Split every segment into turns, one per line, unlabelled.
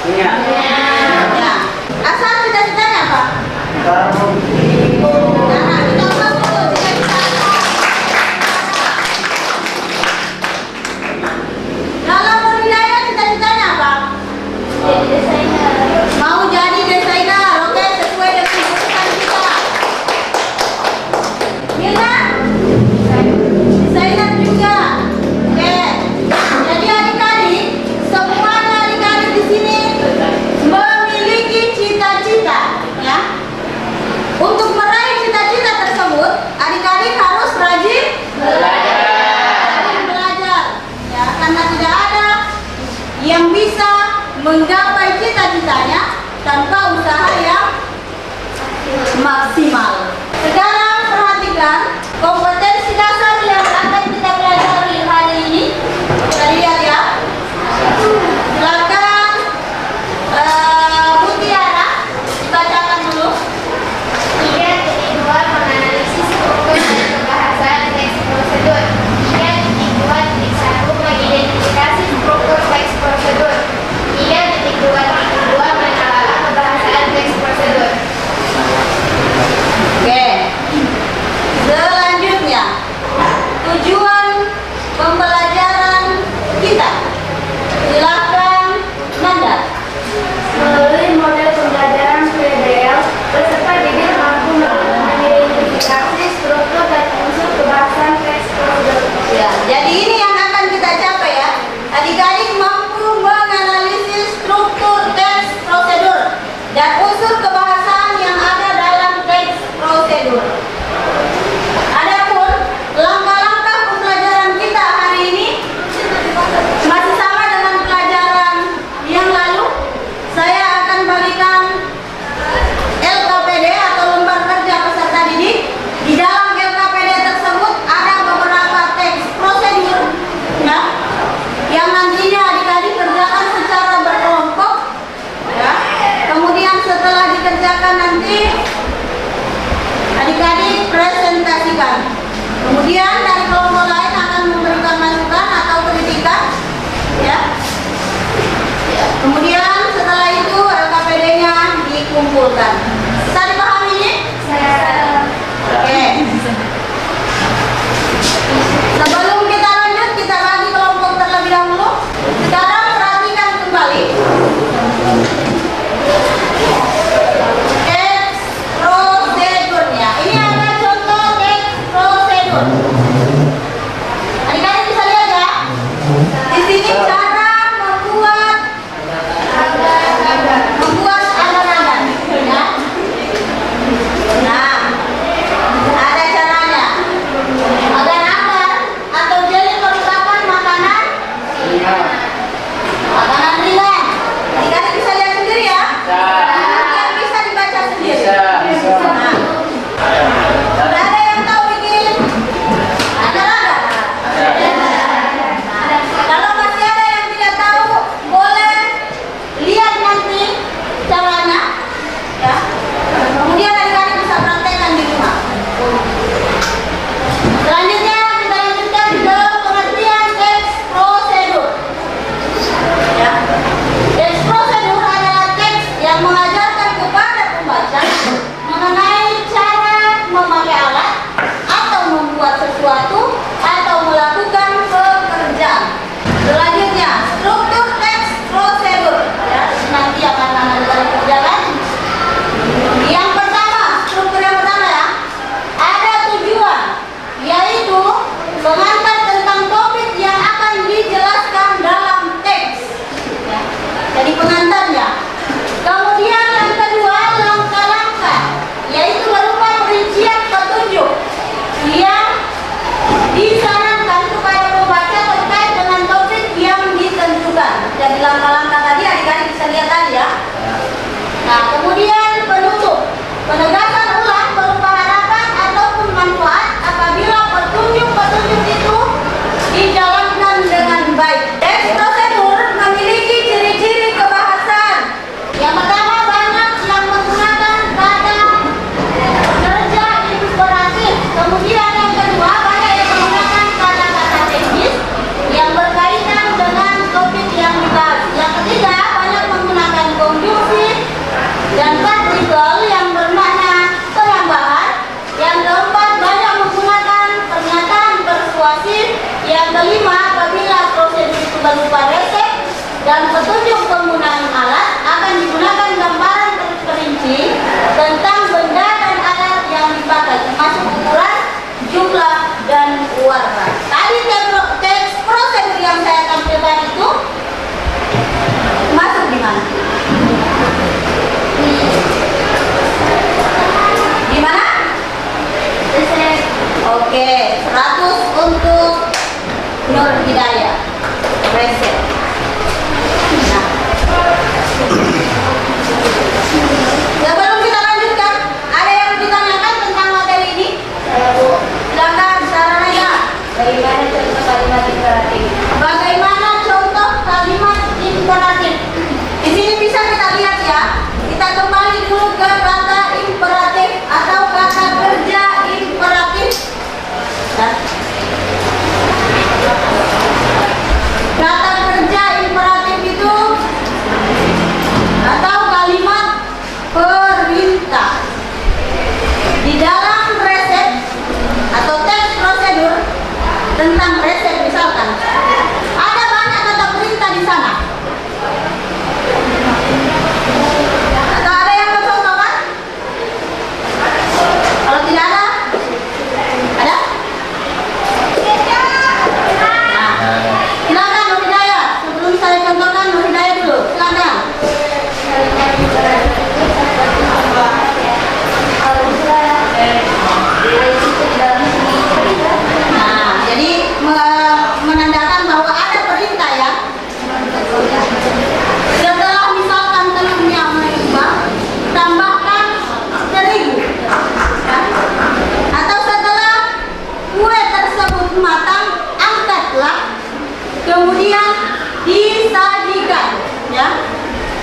Iya.
Ya. Asal cita-citanya apa? Kalau Muridaya cita-citanya apa? Mau jadi desainer, oke, sesuai dengan jurusan kita. Mirna? Desainer juga. Oke. Jadi adik-adik, semua adik-adik di sini memiliki cita-cita, ya. Untuk meraih cita-cita tersebut, adik-adik harus rajin belajar, ya, karena tidak ada yang bisa menggapai cita-citanya tanpa usaha yang maksimal. Sekarang perhatikan kompetensi dasar yang akan kita pelajari hari ini. Kita lihat ya. Silakan Mutiara dibacakan dulu.
3.2 menganalisis struktur dan pembahasan teks prosedur. 3.2.1 mengidentifikasi struktur teks prosedur. 3.2.2 menelaah pembahasan teks prosedur.
Oke. Selanjutnya, tujuan pembelajaran kita. Silakan Nanda.
Melalui model pembelajaran PDL, peserta didik mampu mengidentifikasi struktur dan unsur pembahasan teks prosedur.
Ya, jadi ini yang akan kita capai ya. Adik-adik mampu menganalisis struktur teks prosedur dan unsur kebahasan yang ada dalam teks prosedur. Adapun langkah-langkah pembelajaran kita hari ini masih sama dengan pelajaran yang lalu. Saya akan bagikan LKPD atau lembar kerja peserta didik. Di dalam LKPD tersebut ada beberapa teks prosedur, ya, yang nantinya adik-adik kerjakan secara berkelompok, ya. Kemudian setelah dikerjakan nanti adik-adik presentasikan. Kemudian dari kelompok lain akan memberikan masukan atau kritikan, ya. Kemudian setelah itu LKPD-nya dikumpulkan. Bisa dipahami ini? Oke. Sebelum kita lanjut, kita bagi kelompok terlebih dahulu. Sekarang perhatikan kembali. Teks prosedurnya. Ini ada contoh teks prosedur. Adik-adik bisa lihat ya. Di sini cara membuat agar-agar, ya.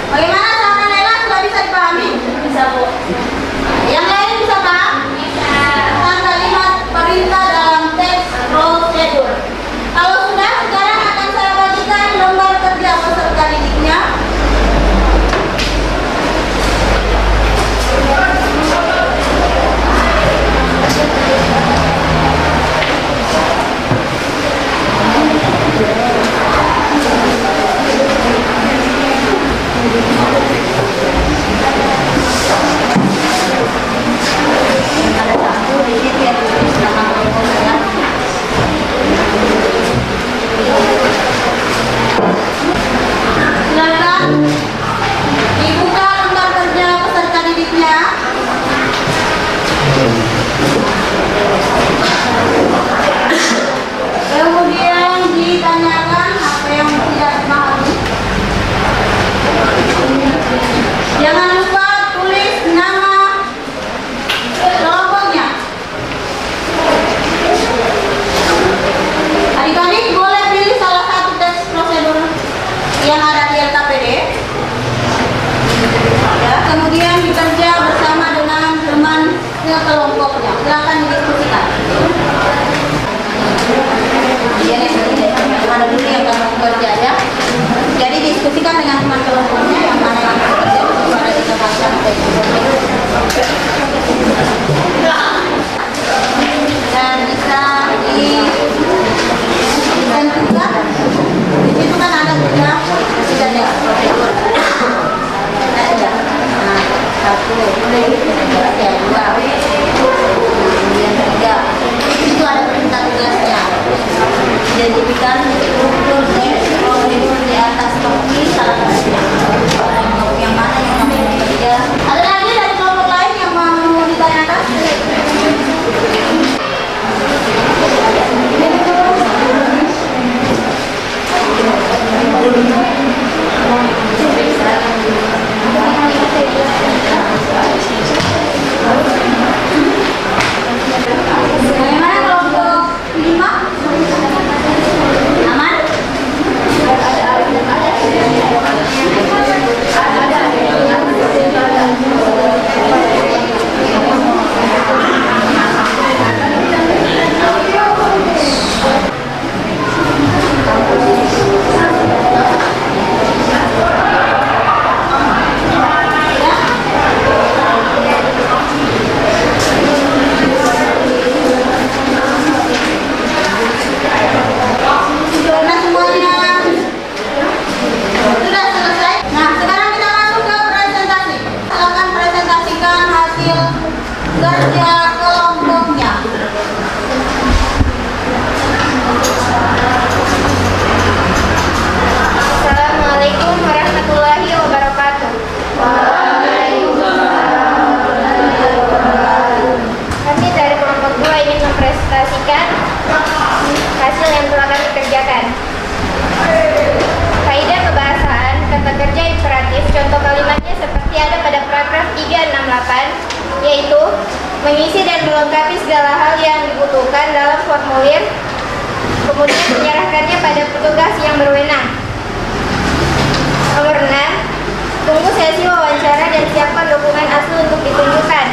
Bagaimana cara Nela? Sudah bisa dipahami? Bisa, Bu. Yang lain bisa paham? Bisa. Tentang kalimat perintah dalam teks prosedur. Kalau sudah, sekarang akan saya bagikan lembar kerja peserta didiknya. Ada satu di situ yang tulis nama kelompoknya. Silakan dibuka lembar kerja peserta didiknya. Kemudian ditanyakan apa yang tidak dipahami. Jangan lupa tulis nama kelompoknya. Adik-adik boleh pilih salah satu teks prosedur yang ada di LKPD. Ya, kemudian bekerja bersama dengan teman sekelompoknya. Silakan didiskusikan. Ada dulu yang kamu bekerja ya. Jadi diskusikan dengan teman kelompoknya yang mana yang bekerja. Ada kita baca dan bisa ditentukan. Di situ kan ada juga sudah ya prosedur. Ada nah, satu, ya dua, kemudian tiga. Itu ada perintah tugasnya. Identifikasi struktur teks prosedur di atas topi salah satunya. Kelompok yang mana yang kamu bekerja? Ada lagi dari kelompok lain yang mau ditanyakan? Bagaimana kelompok 5? Aman? Nah, semuanya sudah selesai. Nah, sekarang kita masuk ke presentasi. Silakan presentasikan hasil kerja kelompoknya.
Assalamualaikum warahmatullahi wabarakatuh. Kami dari kelompok 2 ingin mempresentasikan hasil yang telah kami kerjakan. Kaidah kebahasaan kata kerja imperatif contoh kalimatnya seperti ada pada paragraf 368, yaitu mengisi dan melengkapi segala hal yang dibutuhkan dalam formulir, kemudian menyerahkannya pada petugas yang berwenang. Nomor 6, tunggu sesi wawancara dan siapkan dokumen asli untuk ditunjukkan.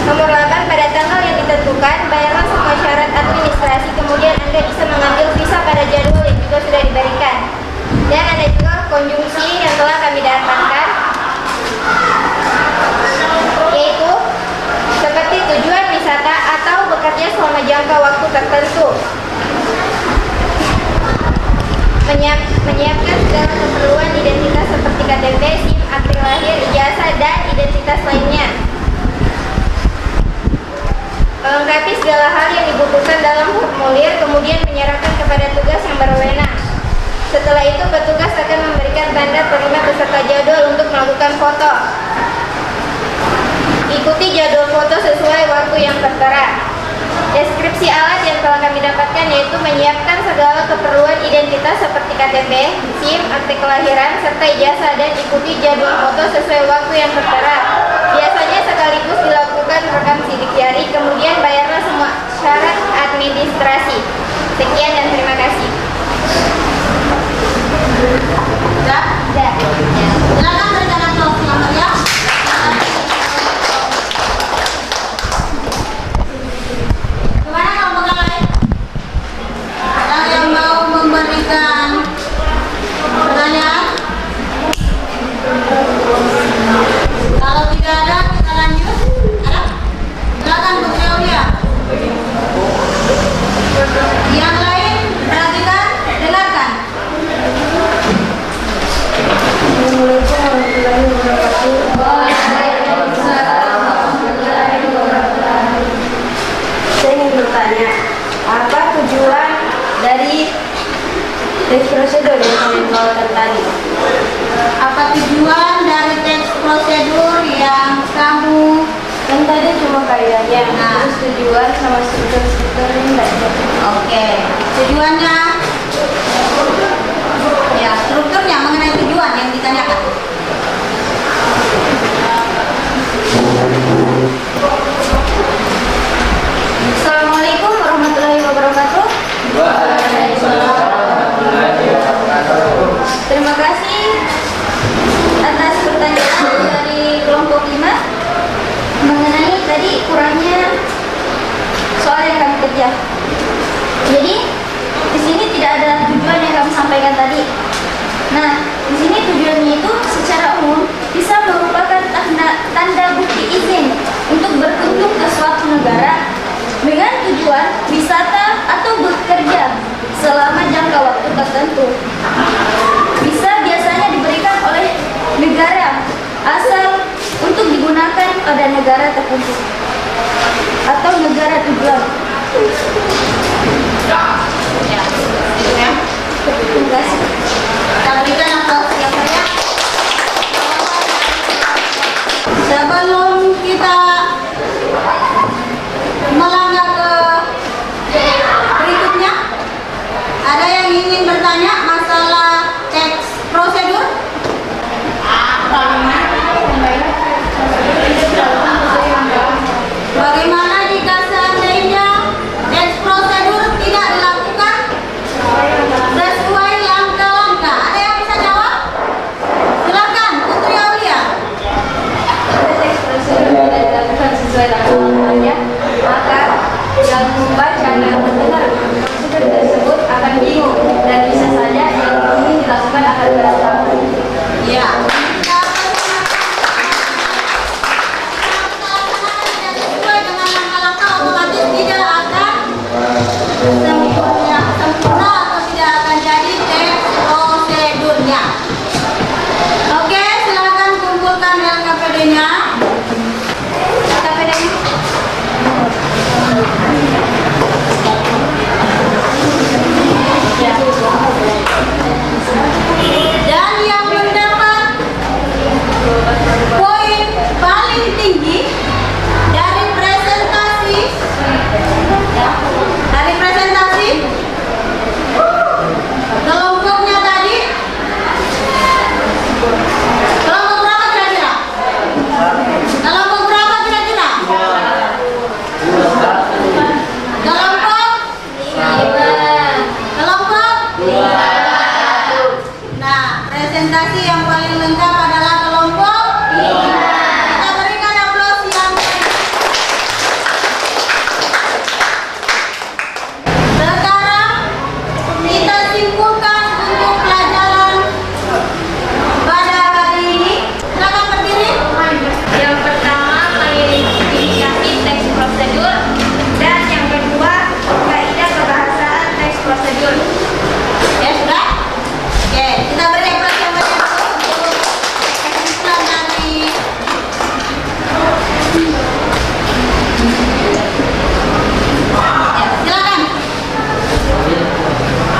Nomor 8, pada tanggal yang ditentukan, bayarlah semua syarat administrasi, kemudian Anda bisa mengambil visa pada jadwal yang juga sudah diberikan. Dan ada juga konjungsi yang telah kami dapatkan, yaitu seperti tujuan wisata atau bekerja selama jangka waktu tertentu. Menyiapkan segala keperluan identitas seperti KTP, SIM, akte lahir, ijazah, dan identitas lainnya. Melengkapi segala hal yang dibutuhkan dalam formulir, kemudian menyerahkan kepada tugas yang berwenang. Setelah itu, petugas akan memberikan tanda terima beserta jadwal untuk melakukan foto. Ikuti jadwal foto sesuai waktu yang tertera. Deskripsi alat yang telah kami dapatkan yaitu menyiapkan segala keperluan identitas seperti KTP, SIM, akte kelahiran, serta ijazah, dan ikuti jadwal foto sesuai waktu yang tertera. Biasanya sekaligus dilakukan rekam sidik jari, kemudian bayarlah semua syarat administrasi. Sekian dan terima kasih.
Sudah?
Sudah.
Silakan
ya.
Nah.
Terus tujuan sama struktur-strukturnya enggak ada.
Oke, tujuannya ya, strukturnya mengenai tujuan yang ditanyakan.
Assalamualaikum warahmatullahi wabarakatuh. Terima kasih atas pertanyaan dari kelompok 5 mengenai tadi kurangnya soal yang kami kerja. Jadi di sini tidak ada tujuan yang kami sampaikan tadi. Nah, di sini tujuannya itu secara umum bisa merupakan tanda bukti izin untuk berkunjung ke suatu negara dengan tujuan wisata atau bekerja selama jangka waktu tertentu. Bisa biasanya diberikan oleh negara asal untuk digunakan pada negara tertentu atau negara tujuan.
Ya, itu ya.
Terima kasih.
Kita berikan aplaus yang banyak. Sebelum kita melangkah ke berikutnya, ada yang ingin bertanya masalah teks prosedur? Bagaimana jika seandainya teks prosedur tidak dilakukan sesuai langkah-langkah? Ada yang bisa jawab? Silakan, Putri Aulia.
Teks prosedur tidak dilakukan sesuai langkah-langkahnya, maka yang membaca dan mendengar prosedur tersebut akan bingung dan bisa saja yang ingin dilakukan akan berantakan.
Ya. Sesuai dengan langkah-langkah otomatis tidak akan sempurna atau tidak akan jadi teks prosedurnya. Oke, silakan kumpulkan LKPD-nya.
KPD-nya
Dan yang mendapat poin paling tinggi dari presentasi kelompoknya tadi, kelompok berapa kira-kira? Kelompok berapa kira-kira? Kelompok? Kelompok? Nah, presentasi yang paling lengkap adalah kelompok 5. Kita berikan aplaus yang sekarang kita simpulkan untuk pelajaran pada hari ini. Silakan berdiri.
yang pertama mengidentifikasi teks prosedur dan yang kedua kaidah kebahasaan teks prosedur.
Ya sudah. Oke, kita beri aplaus yang banyak dulu untuk kesimpulan dari ya, silakan.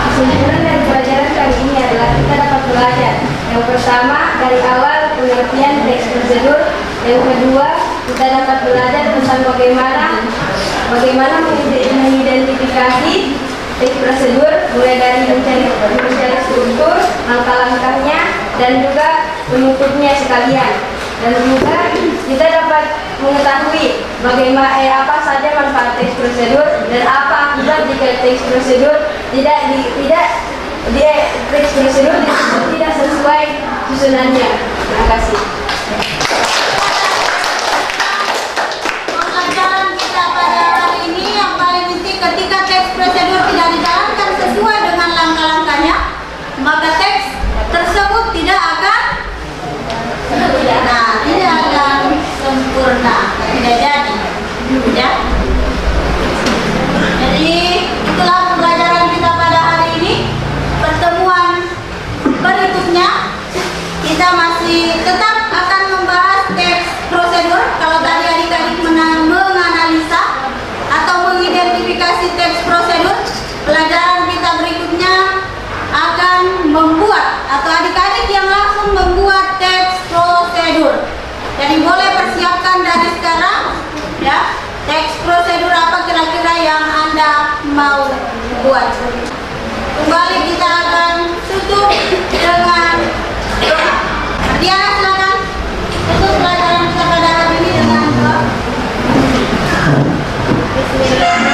Kesimpulan dari pelajaran kali ini adalah kita dapat belajar. Yang pertama dari awal pengertian teks prosedur. Yang kedua kita dapat belajar tentang bagaimana mengidentifikasi teks prosedur, mulai dari mencari struktur, langkah-langkahnya, dan juga penutupnya sekalian. Dan juga kita dapat mengetahui apa saja manfaat teks prosedur dan apa akibat jika teks prosedur teks prosedur tidak sesuai susunannya. Terima kasih.
Pembelajaran kita pada hari ini yang paling penting, ketika teks prosedur tidak dijalankan sesuai dengan langkah-langkahnya, maka teks tersebut tidak akan sempurna, tidak jadi. Ya. Jadi itulah pembelajaran kita pada hari ini. Pertemuan berikutnya kita masih tetap Untuk pelajaran kita pada hari ini dengan
Bismillahirrahmanirrahim.